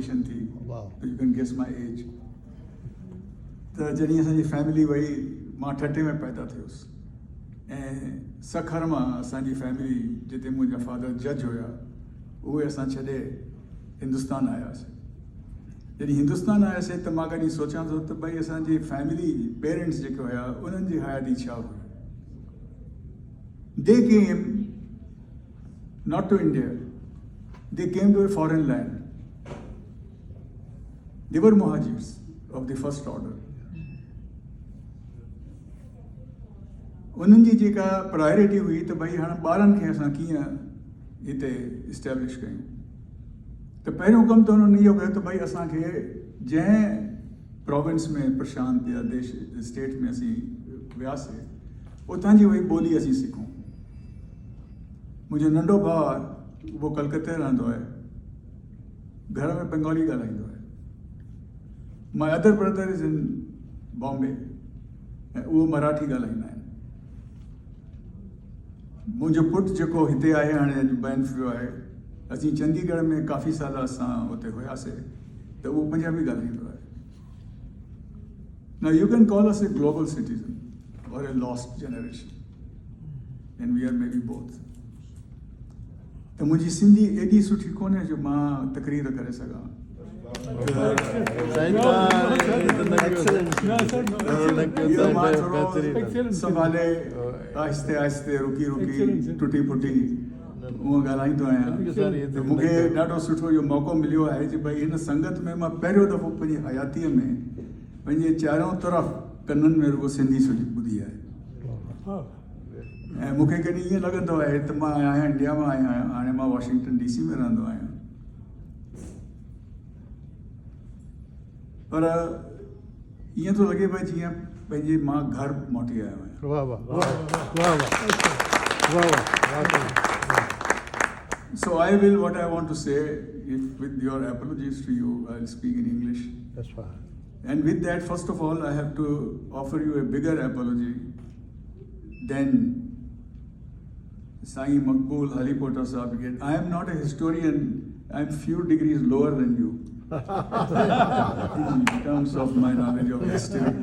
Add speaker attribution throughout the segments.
Speaker 1: थी.
Speaker 2: Wow.
Speaker 1: You can guess my age. त जॾहिं असांजी फैमिली वई मां 88 में पैदा थियुसि ऐं सखर मां असांजी फैमिली जिते मुंहिंजा फादर जज हुया उहे असां छॾे हिंदुस्तान आयासीं. जॾहिं हिंदुस्तान आयासीं त मां कॾहिं सोचां थो त भई असांजी फैमिली पेरेंट्स जेके हुया उन्हनि जी हयाती छा हुई. They came not to India, they came to a foreign land. They were muhajirs of the first order. उन्हनि जी जेका प्रायोरिटी हुई त भई हाणे ॿारनि खे असां कीअं हिते इस्टेब्लिश कयूं. त पहिरियों कमु त उन्हनि इहो कयो त भई असांखे जंहिं प्रोविंस में प्रशांत या देश स्टेट में असीं वियासीं उतां जी उहा ॿोली असीं सिखूं. मुंहिंजो नंढो भाउ आहे उहो कलकत्ते रहंदो आहे, घर में बंगाली ॻाल्हाईंदो आहे. My other brother is in Bombay ऐं उहो मराठी ॻाल्हाईंदा आहिनि. मुंहिंजो पुटु जेको हिते आहे हाणे अॼु बैन थियो आहे, असीं चंडीगढ़ में काफ़ी साल असां उते हुयासीं त उहो पंजाबी ॻाल्हाईंदो आहे. Now you can call us a global citizen or a lost generation, and we are maybe both. त मुंहिंजी सिंधी एॾी सुठी कोन्हे जो मां तकरीर करे सघां. संभाले आहिस्ते आहिस्ते रुकी रुकी टुटी फुटी उहो ॻाल्हाईंदो आहियां. मूंखे ॾाढो सुठो इहो मौक़ो मिलियो आहे कि भई हिन संगत में मां पहिरियों दफ़ो पंहिंजी हयातीअ में पंहिंजे चारों तरफ़ कननि में रुगो सिंधी ॿुधी आहे. ऐं मूंखे कॾहिं ईअं लॻंदो आहे त मां आहियां इंडिया मां आहियां, हाणे मां वॉशिंगटन DC में रहंदो आहियां. पर ईअं थो लॻे भई जीअं पंहिंजे मां घर मोटी आयो आहियां.
Speaker 2: वाह वाह वाह वाह वाह वाह.
Speaker 1: So I will, what I want to say, if with your apologies to you, I'll speak in English.
Speaker 2: That's fine.
Speaker 1: And with that, first of all, I have to offer you a bigger apology than Sai Maqbool Halipota Sahab again. I am not a historian. I am few degrees lower than you in terms of my knowledge of history.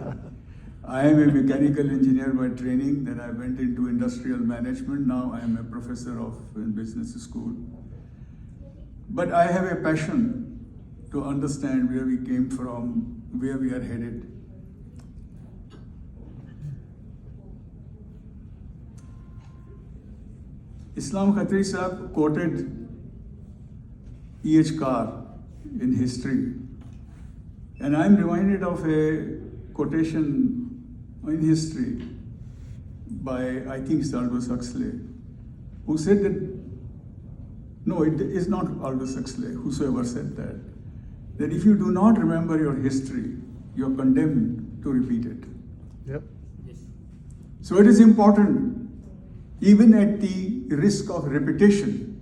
Speaker 1: I am a mechanical engineer by training. Then I went into industrial management. Now I am a professor in business school. But I have a passion to understand where we came from, where we are headed. Islam Khatri Sahib quoted E.H. Carr in history. And I am reminded of a quotation in history by, I think, Aldous Huxley, who said that, no, it is not Aldous Huxley, whosoever said that if you do not remember your history, you are condemned to repeat it.
Speaker 2: Yep.
Speaker 3: Yes.
Speaker 1: So it is important, even at the risk of repetition,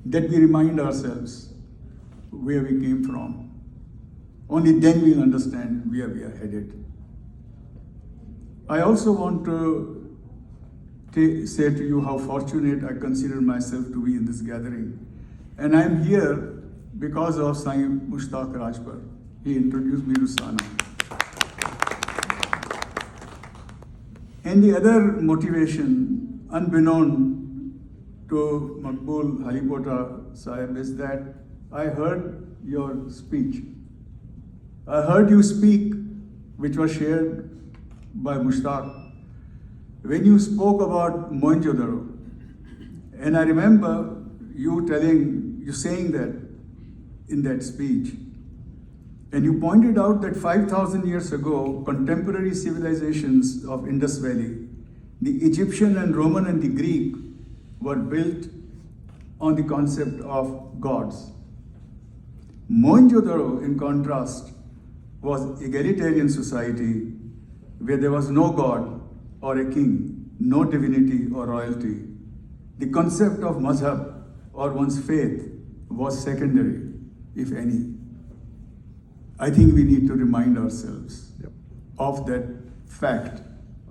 Speaker 1: that we remind ourselves where we came from. Only then we'll understand where we are headed. I also want to say to you how fortunate I consider myself to be in this gathering. And I'm here because of Sai Mushtaq Rajpur. He introduced me to Sana. And the other motivation, unbeknown to Maqbool Halipota Sahib, is that I heard your speech. I heard you speak, which was shared by Mushtaq, when you spoke about Mohenjo-daro. And I remember you saying that in that speech. And you pointed out that 5,000 years ago, contemporary civilizations of Indus Valley, the Egyptian and Roman and the Greek, were built on the concept of gods. Mohenjo-daro, in contrast, was egalitarian society where there was no god or a king, no divinity or royalty. The concept of mazhab or one's faith was secondary, if any. I think we need to remind ourselves of that fact,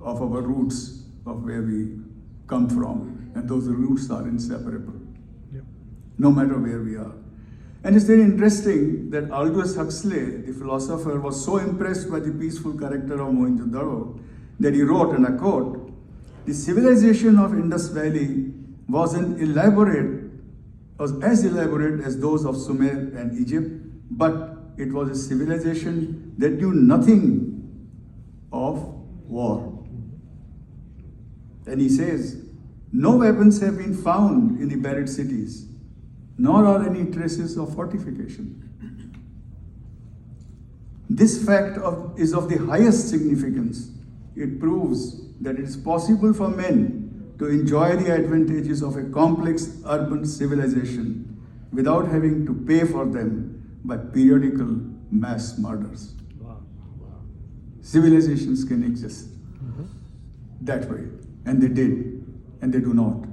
Speaker 1: of our roots, of where we come from, and those roots are inseparable, no matter where we are. And it's very interesting that Aldous Huxley, the philosopher, was so impressed by the peaceful character of Mohenjo-daro that he wrote, and I quote, "The civilization of Indus Valley was as elaborate as those of Sumer and Egypt, but it was a civilization that knew nothing of war." And he says, "No weapons have been found in the buried cities, nor are any traces of fortification. This fact is of the highest significance. It proves that it is possible for men to enjoy the advantages of a complex urban civilization without having to pay for them by periodical mass murders."
Speaker 2: Wow. Wow.
Speaker 1: Civilizations can exist that way, and they did, and they do not.